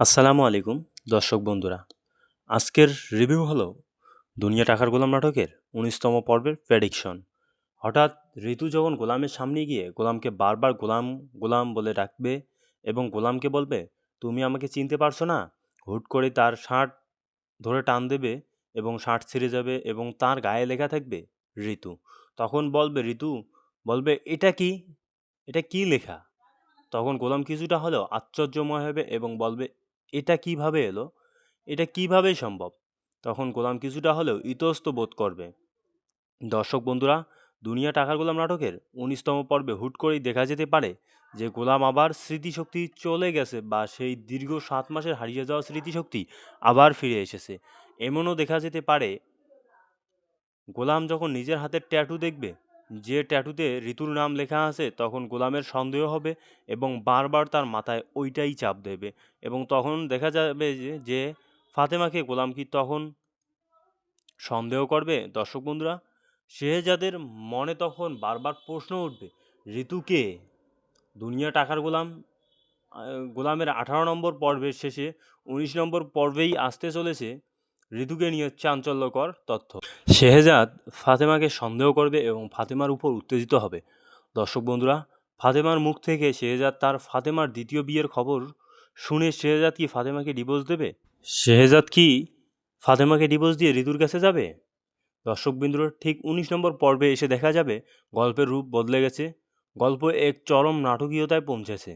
আসসালামু আলাইকুম দর্শক বন্ধুরা। আজকের রিভিউ হলো দুনিয়া টাকার গোলাম নাটকের ১৯তম পর্বের প্রেডিকশন। হঠাৎ ঋতু যখন গোলামের সামনে গিয়ে গোলামকে বারবার গোলাম গোলাম বলে ডাকবে এবং গোলামকে বলবে, তুমি আমাকে চিনতে পারছো না। হুট করে তার শার্ট ধরে টান দেবে এবং শার্ট ছিঁড়ে যাবে এবং তার গায়ে লেখা থাকবে ঋতু। তখন ঋতু বলবে, এটা কি লেখা? তখন গোলাম কিছুটা হলেও আশ্চর্যময় হবে এবং বলবে, এটা কিভাবে এলো? এটা কিভাবে সম্ভব? তখন গোলাম কিছুটা হলেও ইতস্ত বোধ করবে। দর্শক বন্ধুরা, দুনিয়া টাকার গোলাম নাটকের ১৯তম পর্বে হুট করেই দেখা যেতে পারে যে গোলাম আবার স্মৃতিশক্তি চলে গেছে বা সেই দীর্ঘ ৭ মাসের হারিয়ে যাওয়া স্মৃতিশক্তি আবার ফিরে এসেছে। এমনও দেখা যেতে পারে গোলাম যখন নিজের হাতের ট্যাটু দেখবে, যে ট্যাটুতে ঋতুর নাম লেখা আছে, তখন গোলামের সন্দেহ হবে এবং বারবার তার মাথায় ওইটাই চাপ দেবে এবং তখন দেখা যাবে যে ফাতেমাকে গোলাম কি তখন সন্দেহ করবে। দর্শক বন্ধুরা, শেহজাদের মনে তখন বারবার প্রশ্ন উঠবে, ঋতু কে? দুনিয়া টাকার গোলাম গোলামের ১৮ নম্বর পর্বের শেষে ১৯ নম্বর পর্বেই আসতে চলেছে ঋতুকে নিয়ে চাঞ্চল্যকর তথ্য। শেহজাদ ফাতেমাকে সন্দেহ করবে এবং ফাতেমার উপর উত্তেজিত হবে। দর্শক বন্ধুরা, ফাতেমার মুখ থেকে শেহজাদ তার ফাতেমার দ্বিতীয় বিয়ের খবর শুনে শেহজাদ কি ফাতেমাকে ডিভোর্স দেবে? শেহজাদ কি ফাতেমাকে ডিভোর্স দিয়ে ঋতুর কাছে যাবে? দর্শক বিন্দুর ঠিক ১৯ নম্বর পর্বে এসে দেখা যাবে গল্পের রূপ বদলে গেছে। গল্প এক চরম নাটকীয়তায় পৌঁছেছে।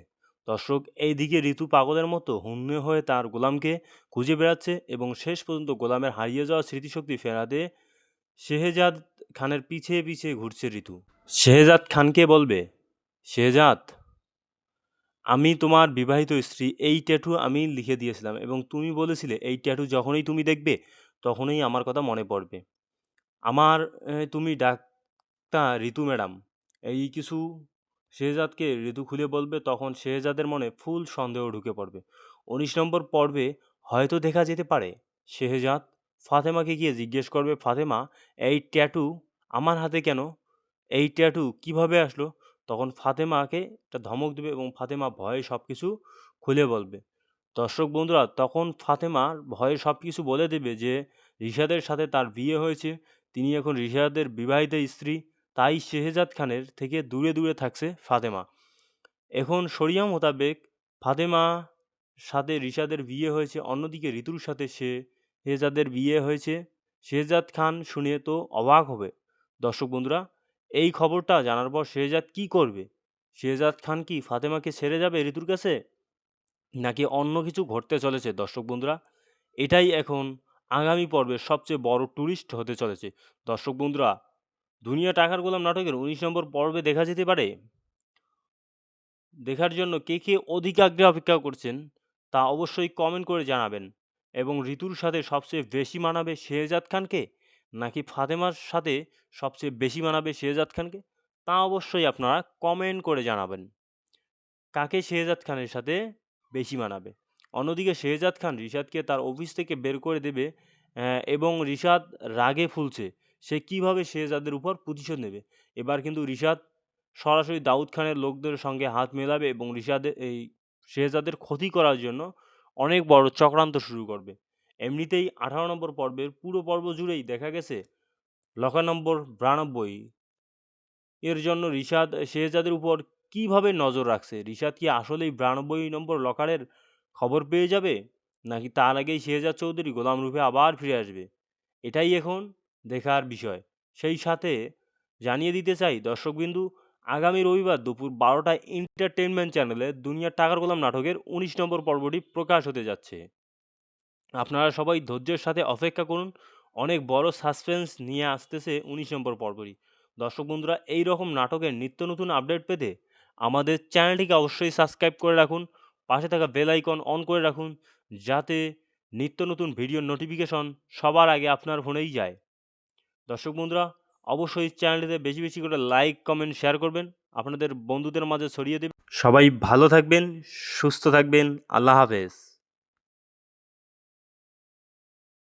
দর্শক, এইদিকে ঋতু পাগলের মতো হন্যে হয়ে তার গোলামকে খুঁজে বেড়াচ্ছে এবং শেষ পর্যন্ত গোলামের হারিয়ে যাওয়া স্মৃতিশক্তি ফেরাতে শেহজাদ খানের পিছে পিছে ঘুরছে ঋতু। শেহজাদ খানকে বলবে, শেহজাদ, আমি তোমার বিবাহিত স্ত্রী, এই ট্যাটু আমি লিখে দিয়েছিলাম এবং তুমি বলেছিলে এই ট্যাটু যখনই তুমি দেখবে তখনই আমার কথা মনে পড়বে। আমার তুমি ডাকতা ঋতু ম্যাডাম, এই কিছু শেহজাদকে ঋতু খুলে বলবে। তখন শেহজাদের মনে ফুল সন্দেহ ঢুকে পড়বে। ১৯ নম্বর পর্বে হয়তো দেখা যেতে পারে শেহজাদ ফাতেমাকে গিয়ে জিজ্ঞেস করবে, ফাতেমা, এই ট্যাটু আমার হাতে কেন? এই ট্যাটু কিভাবে আসলো? তখন ফাতেমাকে একটা ধমক দেবে এবং ফাতেমা ভয়ে সব কিছু খুলে বলবে। দর্শক বন্ধুরা, তখন ফাতেমা ভয়ে সব কিছু বলে দেবে যে রিশাদের সাথে তার বিয়ে হয়েছে, তিনি এখন রিশাদের বিবাহিত স্ত্রী, তাই শেহজাদ খানের থেকে দূরে দূরে থাকছে ফাতেমা। এখন শরিয়া মোতাবেক ফাতেমা সাথে রিশাদের বিয়ে হয়েছে, অন্যদিকে ঋতুর সাথে শেহজাদের বিয়ে হয়েছে। শেহজাদ খান শুনে তো অবাক হবে। দর্শক বন্ধুরা, এই খবরটা জানার পর শেহজাদ কি করবে? শেহজাদ খান কি ফাতেমাকে ছেড়ে যাবে ঋতুর কাছে, নাকি অন্য কিছু ঘটতে চলেছে? দর্শক বন্ধুরা, এটাই এখন আগামী পর্বের সবচেয়ে বড় টুইস্ট হতে চলেছে। দর্শক বন্ধুরা, দুনিয়া টাকার গোলাম নাটকের ১৯ নম্বর পর্বে দেখা যেতে পারে। দেখার জন্য কে কে অধিক আগ্রহে অপেক্ষা করছেন তা অবশ্যই কমেন্ট করে জানাবেন। এবং ঋতুর সাথে সবচেয়ে বেশি মানাবে শেহজাদ খানকে, নাকি ফাতেমার সাথে সবচেয়ে বেশি মানাবে শেহজাদ খানকে, তা অবশ্যই আপনারা কমেন্ট করে জানাবেন। কাকে শেহজাদ খানের সাথে বেশি মানাবে? অন্যদিকে শেহজাদ খান রিশাদকে তার অফিস থেকে বের করে দেবে এবং রিশাদ রাগে ফুলছে। সে কিভাবে শেহজাদের উপর প্রতিশোধ নেবে? এবার কিন্তু রিশাদ সরাসরি দাউদ খানের লোকদের সঙ্গে হাত মেলাবে এবং শেহজাদের ক্ষতি করার জন্য অনেক বড় চক্রান্ত শুরু করবে। এমনিতেই ১৮ নম্বর পর্বের পুরো পর্ব জুড়েই দেখা গেছে লকার নম্বর ৯২ এর জন্য রিশাদ শেহজাদের উপর কিভাবে নজর রাখছে। রিশাদ কি আসলেই ৯২ নম্বর লকারের খবর পেয়ে যাবে, নাকি তার আগেই শেহজাদ চৌধুরী গোলাম রূপে আবার ফিরে আসবে? এটাই এখন দেখার বিষয়। সেই সাথে জানিয়ে দিতে চাই দর্শকবিন্দু, আগামী রবিবার দুপুর ১২টায় এন্টারটেনমেন্ট চ্যানেলে দুনিয়ার টাকার গোলাম নাটকের ১৯ নম্বর পর্বটি প্রকাশ হতে যাচ্ছে। আপনারা সবাই ধৈর্যের সাথে অপেক্ষা করুন। অনেক বড় সাসপেন্স নিয়ে আসতেছে ১৯ নম্বর পর্বটি। দর্শক বন্ধুরা, এই রকম নাটকের নিত্য নতুন আপডেট পেতে আমাদের চ্যানেলটিকে অবশ্যই সাবস্ক্রাইব করে রাখুন। পাশে থাকা বেল আইকন অন করে রাখুন, যাতে নিত্য নতুন ভিডিওর নোটিফিকেশন সবার আগে আপনার ফোনেই যায়। দর্শক বন্ধুরা, অবশ্যই চ্যানেলটিতে বেশি বেশি করে লাইক, কমেন্ট, শেয়ার করবেন, আপনাদের বন্ধুদের মাঝে ছড়িয়ে দেবেন। সবাই ভালো থাকবেন, সুস্থ থাকবেন। আল্লাহ হাফেজ।